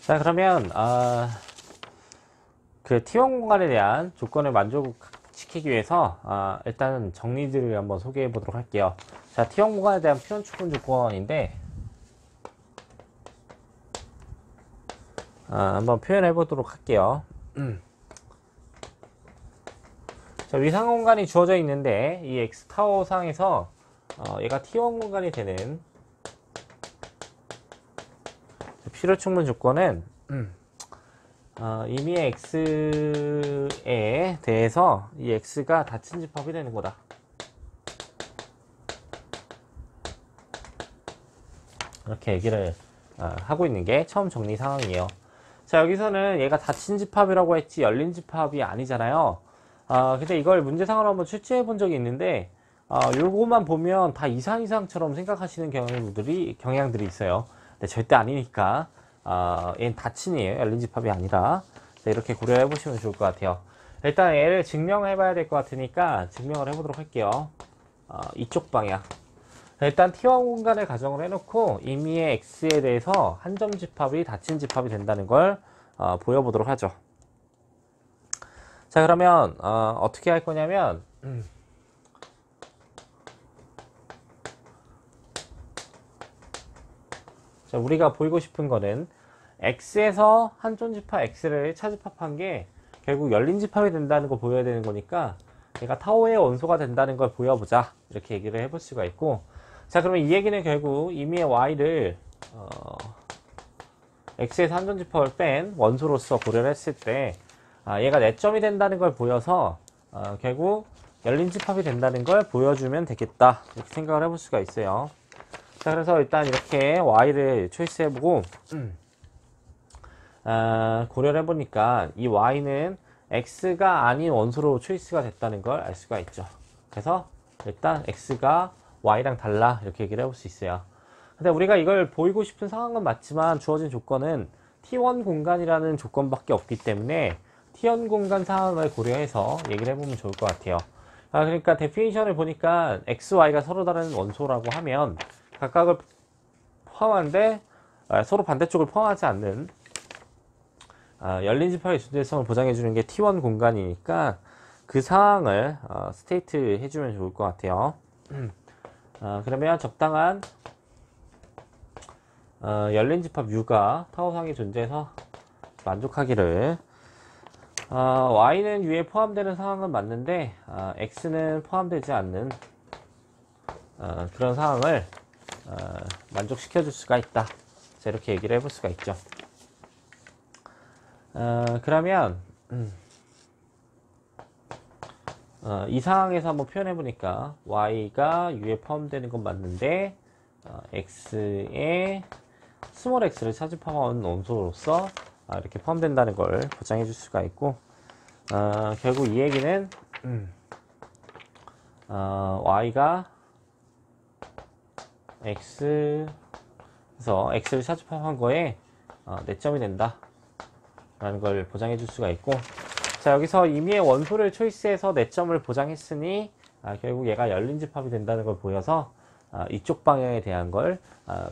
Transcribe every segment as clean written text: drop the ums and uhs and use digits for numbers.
자, 그러면 그 T1 공간에 대한 조건을 만족시키기 위해서 일단 정리들을 한번 소개해 보도록 할게요. 자, T1 공간에 대한 표현 충분 조건인데 한번 표현해 보도록 할게요. 자, 위상 공간이 주어져 있는데 이 X 타워 상에서 얘가 T1 공간이 되는 필요 충분 조건은 이미 X에 대해서 이 X가 닫힌 집합이 되는 거다. 이렇게 얘기를 하고 있는 게 처음 정리 상황이에요. 자, 여기서는 얘가 닫힌 집합이라고 했지 열린 집합이 아니잖아요. 근데 이걸 문제상으로 한번 출제해 본 적이 있는데 요거만 보면 다 이상처럼 생각하시는 경향들이 있어요. 근데 절대 아니니까 얘는 닫힌이에요. 열린 집합이 아니라. 자, 이렇게 고려해 보시면 좋을 것 같아요. 일단 얘를 증명해 봐야 될 것 같으니까 증명을 해 보도록 할게요. 이쪽 방향. 일단 T1 공간을 가정을 해놓고 임의의 X에 대해서 한 점 집합이 닫힌 집합이 된다는 걸 보여보도록 하죠. 자, 그러면 어떻게 할 거냐면 자, 우리가 보이고 싶은 거는 X에서 한 점 집합 X를 차집합한 게 결국 열린 집합이 된다는 거 보여야 되는 거니까 얘가 타워의 원소가 된다는 걸 보여보자, 이렇게 얘기를 해볼 수가 있고, 자, 그러면 이 얘기는 결국 임의의 Y를 X에서 한 점 집합을 뺀 원소로서 고려를 했을 때 얘가 내점이 된다는 걸 보여서 결국 열린 집합이 된다는 걸 보여주면 되겠다, 이렇게 생각을 해볼 수가 있어요. 자, 그래서 일단 이렇게 Y를 초이스해보고 고려를 해보니까 이 Y는 X가 아닌 원소로 초이스가 됐다는 걸 알 수가 있죠. 그래서 일단 X가 Y랑 달라, 이렇게 얘기를 해볼 수 있어요. 근데 우리가 이걸 보이고 싶은 상황은 맞지만 주어진 조건은 T1 공간이라는 조건밖에 없기 때문에 T1 공간 상황을 고려해서 얘기를 해보면 좋을 것 같아요. 그러니까 데피니션을 보니까 X, Y가 서로 다른 원소라고 하면 각각을 포함한데 서로 반대쪽을 포함하지 않는 열린 집합의 존재성을 보장해주는 게 T1 공간이니까 그 상황을 스테이트 해주면 좋을 것 같아요. 그러면 적당한 열린 집합 U가 타워상에 존재해서 만족하기를, Y는 U에 포함되는 상황은 맞는데 X는 포함되지 않는 그런 상황을 만족시켜 줄 수가 있다. 자, 이렇게 얘기를 해볼 수가 있죠. 그러면 이 상황에서 한번 표현해 보니까 Y가 U에 포함되는 건 맞는데 X에 스몰 x를 차집합한 원소로서 이렇게 포함된다는 걸 보장해 줄 수가 있고, 결국 이 얘기는 Y가 X에서 X를 차집합한 거에 내점이 된다 라는 걸 보장해 줄 수가 있고, 자, 여기서 임의의 원소를 초이스해서 내점을 보장했으니 결국 얘가 열린 집합이 된다는 걸 보여서 이쪽 방향에 대한 걸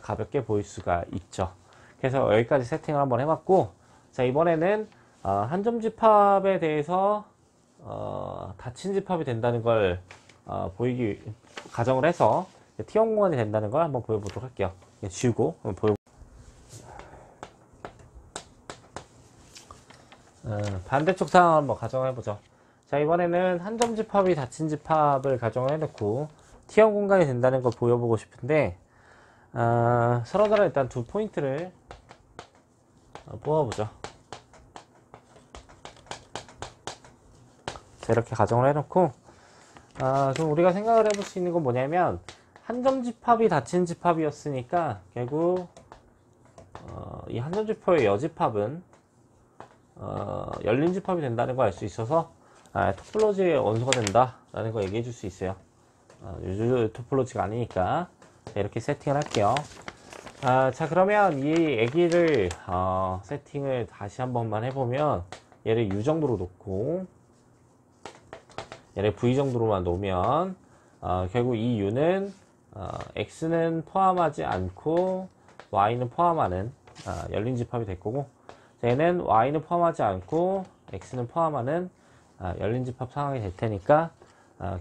가볍게 보일 수가 있죠. 그래서 여기까지 세팅을 한번 해봤고, 자, 이번에는 한 점 집합에 대해서 닫힌 집합이 된다는 걸 가정을 해서 T1 공간이 된다는 걸 한번 보여보도록 할게요. 지우고 한번 반대쪽 상황을 한번 가정을 해보죠. 자, 이번에는 한 점 집합이 닫힌 집합을 가정을 해놓고 T1 공간이 된다는 걸 보여보고 싶은데 서로 다른 일단 두 포인트를 뽑아보죠. 자, 이렇게 가정을 해놓고 그럼 우리가 생각을 해볼 수 있는 건 뭐냐면, 한 점 집합이 닫힌 집합이었으니까 결국 이 한 점 집합의 여집합은 열린 집합이 된다는 걸 알 수 있어서 토폴로지의 원소가 된다 라는 거 얘기해 줄 수 있어요. 유주 토폴로지가 아니니까. 자, 이렇게 세팅을 할게요. 자, 그러면 이 얘기를 세팅을 다시 한 번만 해보면, 얘를 U 정도로 놓고 얘를 V 정도로만 놓으면 결국 이 U는 x는 포함하지 않고 y는 포함하는 열린 집합이 될 거고, 얘는 y는 포함하지 않고 x는 포함하는 열린 집합 상황이 될 테니까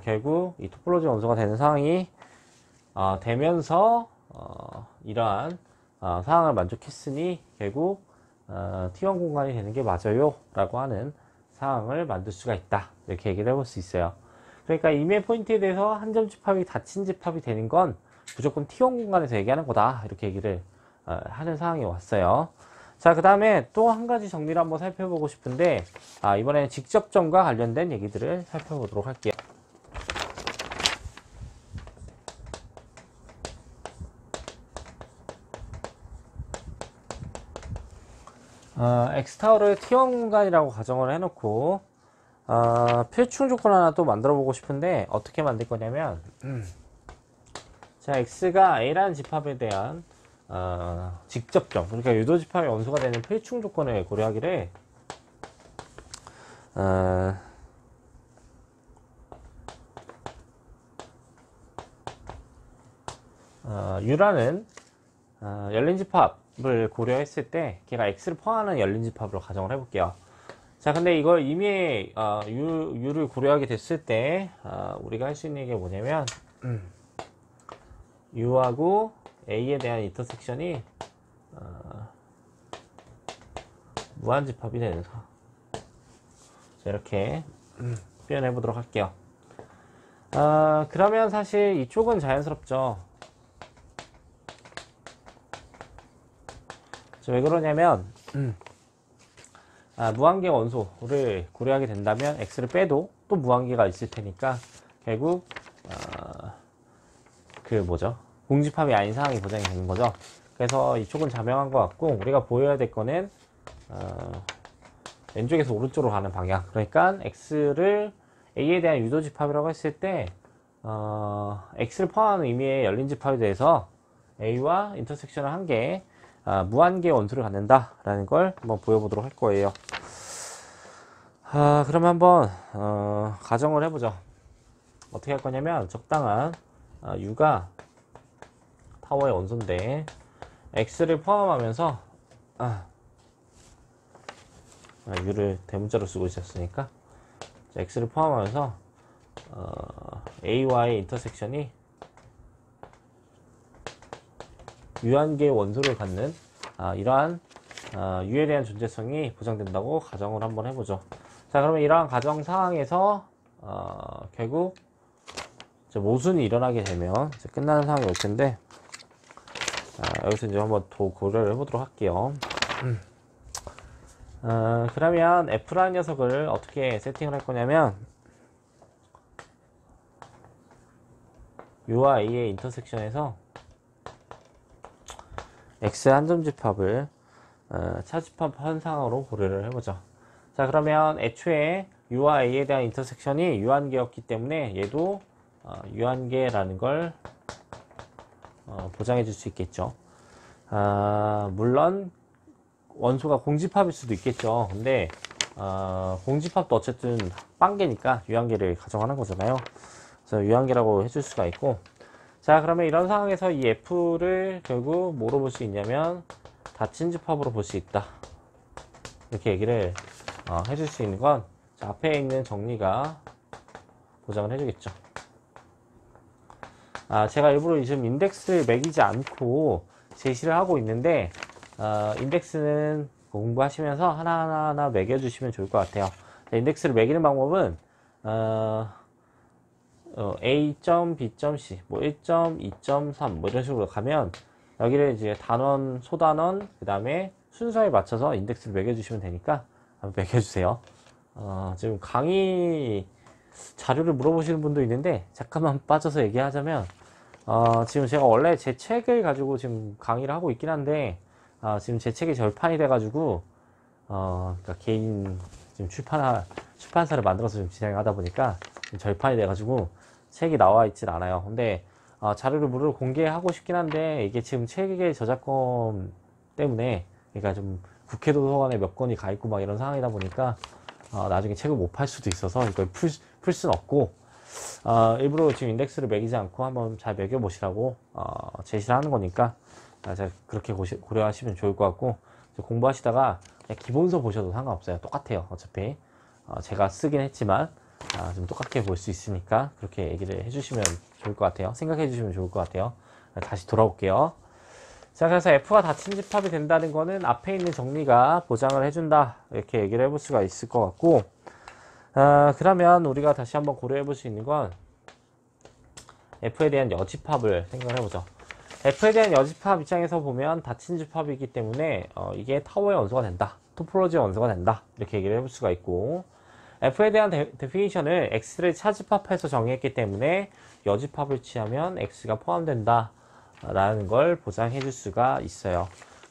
결국 이 토폴로지 원소가 되는 상황이 되면서 이러한 상황을 만족했으니 결국 T1 공간이 되는 게 맞아요 라고 하는 상황을 만들 수가 있다, 이렇게 얘기를 해볼 수 있어요. 그러니까 임의 포인트에 대해서 한 점 집합이 닫힌 집합이 되는 건 무조건 T1 공간에서 얘기하는 거다, 이렇게 얘기를 하는 상황이 왔어요. 자, 그 다음에 또 한 가지 정리를 한번 살펴보고 싶은데, 이번에는 직접점과 관련된 얘기들을 살펴보도록 할게요. X타워를 T1 공간이라고 가정을 해놓고 필충 조건 하나 또 만들어 보고 싶은데, 어떻게 만들 거냐면 자, X가 A라는 집합에 대한 직접점, 그러니까 유도 집합의 원소가 되는 필충 조건을 고려하기를 U라는 열린 집합을 고려했을 때 걔가 X를 포함하는 열린 집합으로 가정을 해볼게요. 자, 근데 이걸 이미 U를 고려하게 됐을 때 우리가 할 수 있는 게 뭐냐면 U하고 A에 대한 인터섹션이 무한집합이 되는 사. 자, 이렇게 표현해 보도록 할게요. 그러면 사실 이쪽은 자연스럽죠. 왜 그러냐면 무한계 원소를 고려하게 된다면 X를 빼도 또 무한계가 있을 테니까 결국 공집합이 아닌 상황이 보장이 되는 거죠. 그래서 이쪽은 자명한 것 같고, 우리가 보여야 될 거는 왼쪽에서 오른쪽으로 가는 방향. 그러니까 X를 A에 대한 유도 집합이라고 했을 때 X를 포함하는 의미의 열린 집합에 대해서 A와 인터섹션을 한 개, 무한계 원소를 갖는다 라는 걸 한번 보여보도록 할 거예요. 그러면 한번 가정을 해보죠. 어떻게 할 거냐면, 적당한 U가 타워의 원소인데 X를 포함하면서 U를 대문자로 쓰고 있었으니까, 자, X를 포함하면서 A와의 인터섹션이 유한계의 원소를 갖는 이러한 U에 대한 존재성이 보장된다고 가정을 한번 해보죠. 자, 그러면 이러한 가정 상황에서 결국 모순이 일어나게 되면 이제 끝나는 상황이 올 텐데, 여기서 이제 한번 더 고려를 해보도록 할게요. 그러면 F라는 녀석을 어떻게 세팅을 할 거냐면, U와 A의 인터섹션에서 X 한 점 집합을 차집합 현상으로 고려를 해보죠. 자, 그러면 애초에 U와 A에 대한 인터섹션이 유한계였기 때문에 얘도 유한계라는 걸 보장해 줄 수 있겠죠. 물론 원소가 공집합일 수도 있겠죠. 근데 공집합도 어쨌든 빵개니까 유한계를 가정하는 거잖아요. 그래서 유한계라고 해줄 수가 있고, 자, 그러면 이런 상황에서 이 F를 결국 뭐로 볼 수 있냐면 닫힌 집합으로 볼 수 있다, 이렇게 얘기를 해줄 수 있는 건, 자, 앞에 있는 정리가 보장을 해주겠죠. 제가 일부러 지금 인덱스를 매기지 않고 제시를 하고 있는데, 인덱스는 공부하시면서 하나하나 매겨주시면 좋을 것 같아요. 자, 인덱스를 매기는 방법은 A.B.C, 1.2.3 이런 식으로 가면 여기를 이제 단원, 소단원, 그 다음에 순서에 맞춰서 인덱스를 매겨주시면 되니까 한번 매겨주세요. 지금 강의 자료를 물어보시는 분도 있는데, 잠깐만 빠져서 얘기하자면, 지금 제가 원래 제 책을 가지고 지금 강의를 하고 있긴 한데, 지금 제 책이 절판이 돼가지고, 그러니까 개인 지금 출판사를 만들어서 지금 진행하다 보니까 지금 절판이 돼가지고 책이 나와 있진 않아요. 근데 자료를 무료로 공개하고 싶긴 한데, 이게 지금 책의 저작권 때문에, 그러니까 좀 국회 도서관에 몇 권이 가 있고 막 이런 상황이다 보니까 나중에 책을 못 팔 수도 있어서 이걸 풀 수는 없고, 일부러 지금 인덱스를 매기지 않고 한번 잘 매겨보시라고 제시를 하는 거니까 그렇게 고려하시면 좋을 것 같고, 공부하시다가 그냥 기본서 보셔도 상관없어요. 똑같아요. 어차피 제가 쓰긴 했지만 좀 똑같게 볼 수 있으니까 그렇게 얘기를 해주시면 좋을 것 같아요. 생각해 주시면 좋을 것 같아요. 다시 돌아올게요. 자, 그래서 F가 닫힌 집합이 된다는 거는 앞에 있는 정리가 보장을 해준다, 이렇게 얘기를 해볼 수가 있을 것 같고, 그러면 우리가 다시 한번 고려해 볼 수 있는 건 F에 대한 여집합을 생각을 해보죠. F에 대한 여집합 입장에서 보면 닫힌 집합이기 때문에 이게 타워의 원소가 된다, 토폴로지의 원소가 된다, 이렇게 얘기를 해볼 수가 있고, F에 대한 데피니션을 X를 차집합해서 정의했기 때문에 여집합을 취하면 X가 포함된다 라는 걸 보장해 줄 수가 있어요.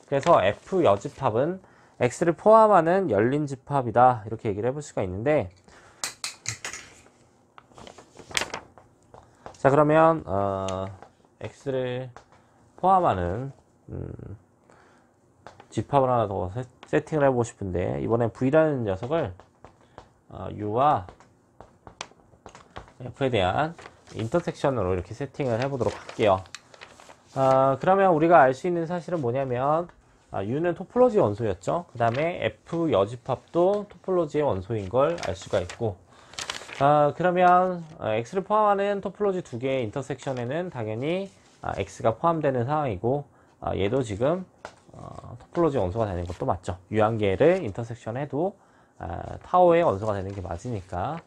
그래서 F 여집합은 X를 포함하는 열린 집합이다, 이렇게 얘기를 해볼 수가 있는데, 자, 그러면 X를 포함하는 집합을 하나 더 세팅을 해보고 싶은데, 이번엔 V라는 녀석을 U와 F에 대한 인터섹션으로 이렇게 세팅을 해보도록 할게요. 그러면 우리가 알 수 있는 사실은 뭐냐면, U는 토폴로지 원소였죠. 그 다음에 F 여집합도 토폴로지의 원소인 걸 알 수가 있고, 그러면 X를 포함하는 토폴로지 두 개의 인터섹션에는 당연히 X가 포함되는 상황이고, 얘도 지금 토폴로지 원소가 되는 것도 맞죠. 유한계를 인터섹션 해도 타워의 원소가 되는 게 맞으니까.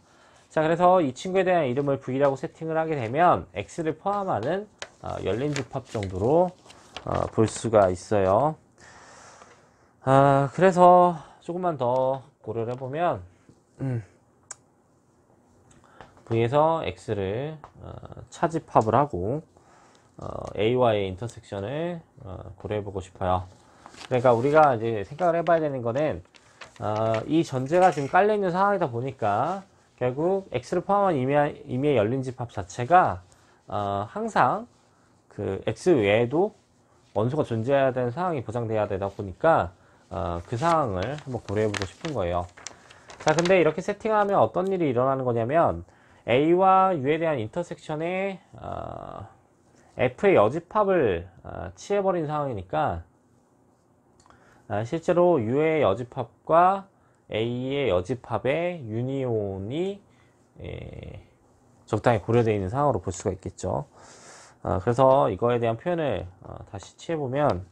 자, 그래서 이 친구에 대한 이름을 V라고 세팅을 하게 되면 X를 포함하는 열린 집합 정도로 볼 수가 있어요. 그래서 조금만 더 고려를 해보면 V에서 X를 차집합을 하고 A와의 인터섹션을 고려해보고 싶어요. 그러니까 우리가 이제 생각을 해봐야 되는 거는 이 전제가 지금 깔려있는 상황이다 보니까 결국 X를 포함한 임의의 열린 집합 자체가 항상 그 X 외에도 원소가 존재해야 되는 상황이 보장돼야 되다 보니까 그 상황을 한번 고려해보고 싶은 거예요. 자, 근데 이렇게 세팅하면 어떤 일이 일어나는 거냐면, A와 U에 대한 인터섹션에 F의 여집합을 취해버린 상황이니까 실제로 U의 여집합과 A의 여집합의 유니온이 적당히 고려되어 있는 상황으로 볼 수가 있겠죠. 그래서 이거에 대한 표현을 다시 취해보면,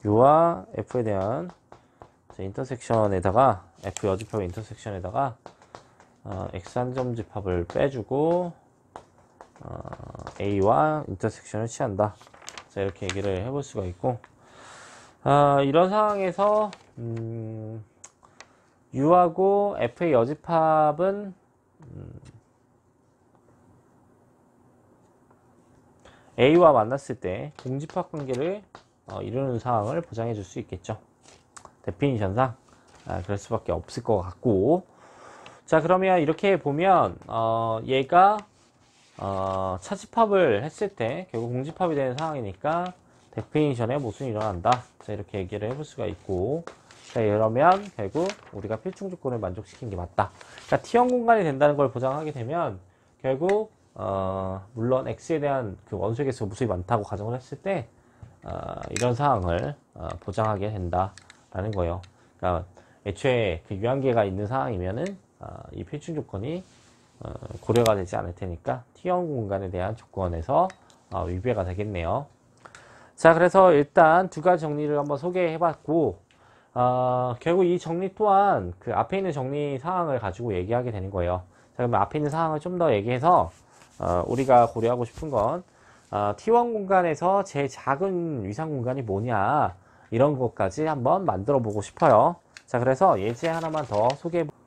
U와 F에 대한 인터섹션에다가 F 여집합의 인터섹션에다가 X 한 점 집합을 빼주고 A와 인터섹션을 취한다. 자, 이렇게 얘기를 해볼 수가 있고, 이런 상황에서 U하고 F의 여집합은 A와 만났을 때 공집합 관계를 이루는 상황을 보장해 줄 수 있겠죠. 데피니션상 그럴 수밖에 없을 것 같고, 자, 그러면 이렇게 보면 얘가 차집합을 했을 때 결국 공집합이 되는 상황이니까 데피니션에 모순이 일어난다. 자, 이렇게 얘기를 해볼 수가 있고, 자, 이러면 결국 우리가 필충 조건을 만족시킨 게 맞다. 그러니까 T1 공간이 된다는 걸 보장하게 되면 결국 물론 X에 대한 그 원소의 개수가 무수히 많다고 가정을 했을 때 이런 상황을 보장하게 된다라는 거예요. 그러니까 애초에 그 유한계가 있는 상황이면은 이 필충 조건이 고려가 되지 않을 테니까 T1 공간에 대한 조건에서 위배가 되겠네요. 자, 그래서 일단 두 가지 정리를 한번 소개해 봤고, 결국 이 정리 또한 그 앞에 있는 정리 상황을 가지고 얘기하게 되는 거예요. 자, 그러면 앞에 있는 상황을 좀 더 얘기해서 우리가 고려하고 싶은 건 T1 공간에서 제일 작은 위상 공간이 뭐냐, 이런 것까지 한번 만들어 보고 싶어요. 자, 그래서 예제 하나만 더 소개해 볼게요.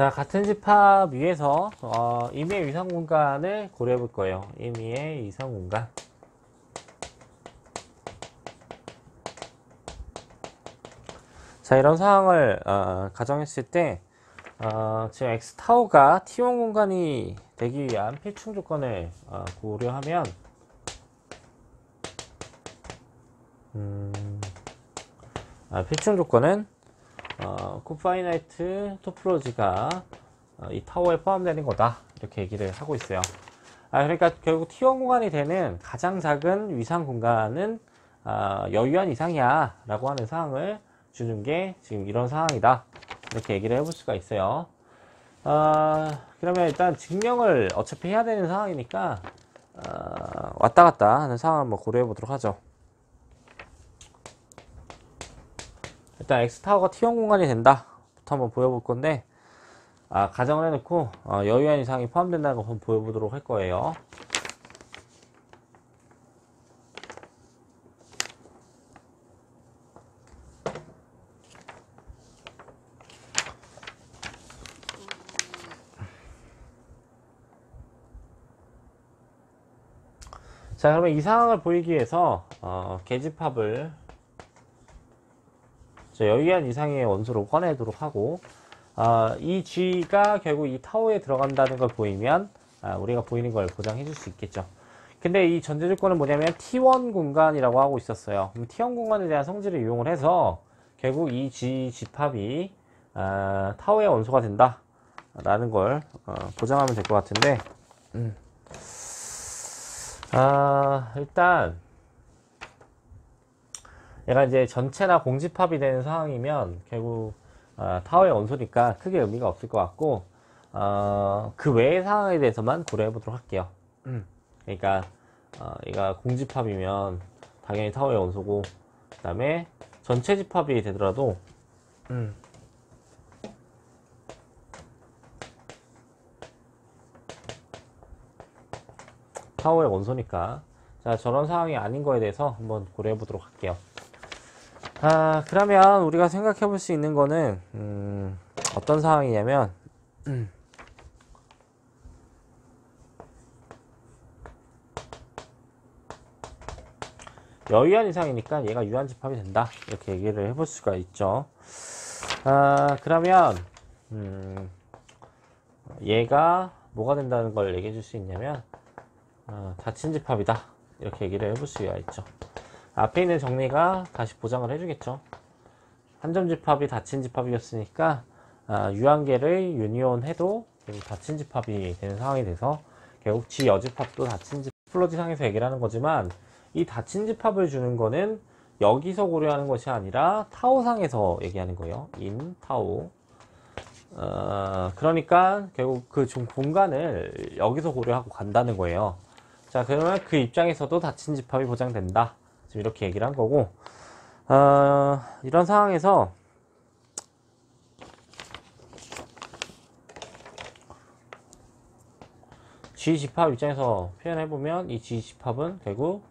자, 같은 집합 위에서 임의의 위상 공간을 고려해 볼 거예요. 임의의 위상 공간. 자, 이런 상황을 가정했을 때 지금 X타워가 T1 공간이 되기 위한 필충 조건을 고려하면 필충 조건은 코파이나이트 토폴로지가 이 타워에 포함되는 거다, 이렇게 얘기를 하고 있어요. 그러니까 결국 T1 공간이 되는 가장 작은 위상 공간은 여유한 이상이야 라고 하는 사항을 주는 게 지금 이런 상황이다, 이렇게 얘기를 해볼 수가 있어요. 그러면 일단 증명을 어차피 해야 되는 상황이니까 왔다 갔다 하는 상황을 한번 고려해 보도록 하죠. 일단 X타워가 T1 공간이 된다 부터 한번 보여볼 건데, 가정을 해놓고 여유한 이상이 포함된다는 거 한번 보여보도록 할 거예요. 자, 그러면 이 상황을 보이기 위해서 계집합을 여유한 이상의 원소로 꺼내도록 하고, 이 G가 결국 이 타워에 들어간다는 걸 보이면 우리가 보이는 걸 보장해 줄 수 있겠죠. 근데 이 전제 조건은 뭐냐면 T1 공간이라고 하고 있었어요. 그럼 T1 공간에 대한 성질을 이용을 해서 결국 이 G 집합이 타워의 원소가 된다 라는 걸 보장하면 될 것 같은데, 일단 얘가 이제 전체나 공집합이 되는 상황이면 결국 타워의 원소니까 크게 의미가 없을 것 같고, 그 외의 상황에 대해서만 고려해 보도록 할게요. 그러니까 얘가 공집합이면 당연히 타워의 원소고, 그 다음에 전체 집합이 되더라도 타워의 원소니까, 자, 저런 상황이 아닌 거에 대해서 한번 고려해 보도록 할게요. 그러면 우리가 생각해 볼 수 있는 거는 어떤 상황이냐면, 여유한 이상이니까 얘가 유한 집합이 된다, 이렇게 얘기를 해볼 수가 있죠. 그러면 얘가 뭐가 된다는 걸 얘기해 줄 수 있냐면 닫힌 집합이다, 이렇게 얘기를 해볼 수가 있죠. 앞에 있는 정리가 다시 보장을 해주겠죠. 한 점 집합이 닫힌 집합이었으니까 유한계를 유니온 해도 닫힌 집합이 되는 상황이 돼서 결국 G 여집합도 닫힌 집합, 플로지 상에서 얘기를 하는 거지만, 이 닫힌 집합을 주는 거는 여기서 고려하는 것이 아니라 타워상에서 얘기하는 거예요. 인 타워. 그러니까 결국 그 공간을 여기서 고려하고 간다는 거예요. 자, 그러면 그 입장에서도 닫힌 집합이 보장된다, 지금 이렇게 얘기를 한 거고, 이런 상황에서 G 집합 입장에서 표현해보면 이 G 집합은 결국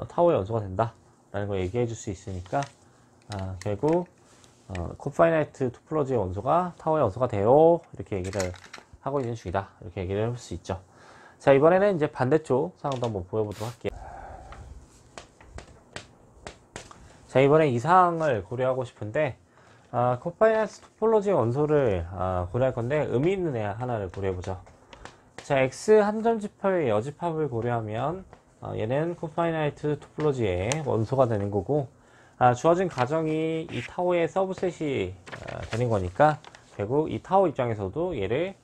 타워의 원소가 된다 라는 걸 얘기해 줄 수 있으니까, 결국 코파이나이트 토폴로지의 원소가 타워의 원소가 돼요, 이렇게 얘기를 하고 있는 중이다, 이렇게 얘기를 해볼 수 있죠. 자, 이번에는 이제 반대쪽 상황도 한번 보여보도록 할게요. 자, 이번에 이 상황을 고려하고 싶은데, 코파이나이트 토폴로지의 원소를 고려할 건데 의미 있는 애 하나를 고려해보죠. 자, X 한 점 집합의 여집합을 고려하면 얘는 코파이나이트 토폴로지의 원소가 되는 거고, 주어진 가정이 이 타워의 서브셋이 되는 거니까 결국 이 타워 입장에서도 얘를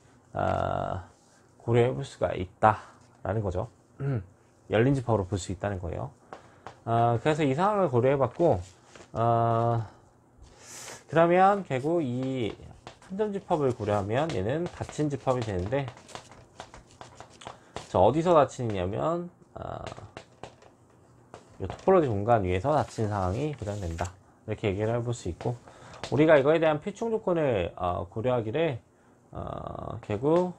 고려해 볼 수가 있다 라는 거죠. 열린 집합으로 볼 수 있다는 거예요. 그래서 이 상황을 고려해 봤고, 그러면 결국 이 한 점 집합을 고려하면 얘는 닫힌 집합이 되는데, 어디서 닫히냐면 이 토폴로지 공간 위에서 닫힌 상황이 보장된다, 이렇게 얘기를 해볼 수 있고, 우리가 이거에 대한 필충 조건을 고려하기를 결국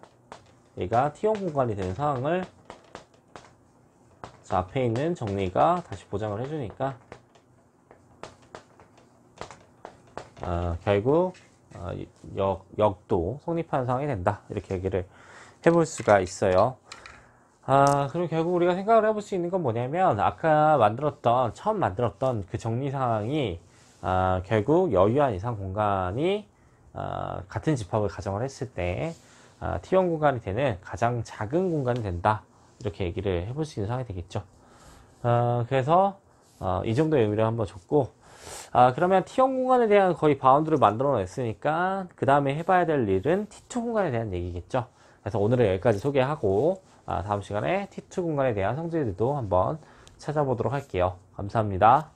얘가 T1 공간이 되는 상황을 앞에 있는 정리가 다시 보장을 해주니까 결국 역도 성립하는 상황이 된다. 이렇게 얘기를 해볼 수가 있어요. 그럼 결국 우리가 생각을 해볼 수 있는 건 뭐냐면, 아까 처음 만들었던 그 정리 상황이, 결국 여유한 이상 공간이, 같은 집합을 가정을 했을 때, T1 공간이 되는 가장 작은 공간이 된다. 이렇게 얘기를 해볼 수 있는 상황이 되겠죠. 그래서, 이 정도의 의미를 한번 줬고, 그러면 T1 공간에 대한 거의 바운드를 만들어 냈으니까, 그 다음에 해봐야 될 일은 T2 공간에 대한 얘기겠죠. 그래서 오늘은 여기까지 소개하고, 다음 시간에 T2 공간에 대한 성질들도 한번 찾아보도록 할게요. 감사합니다.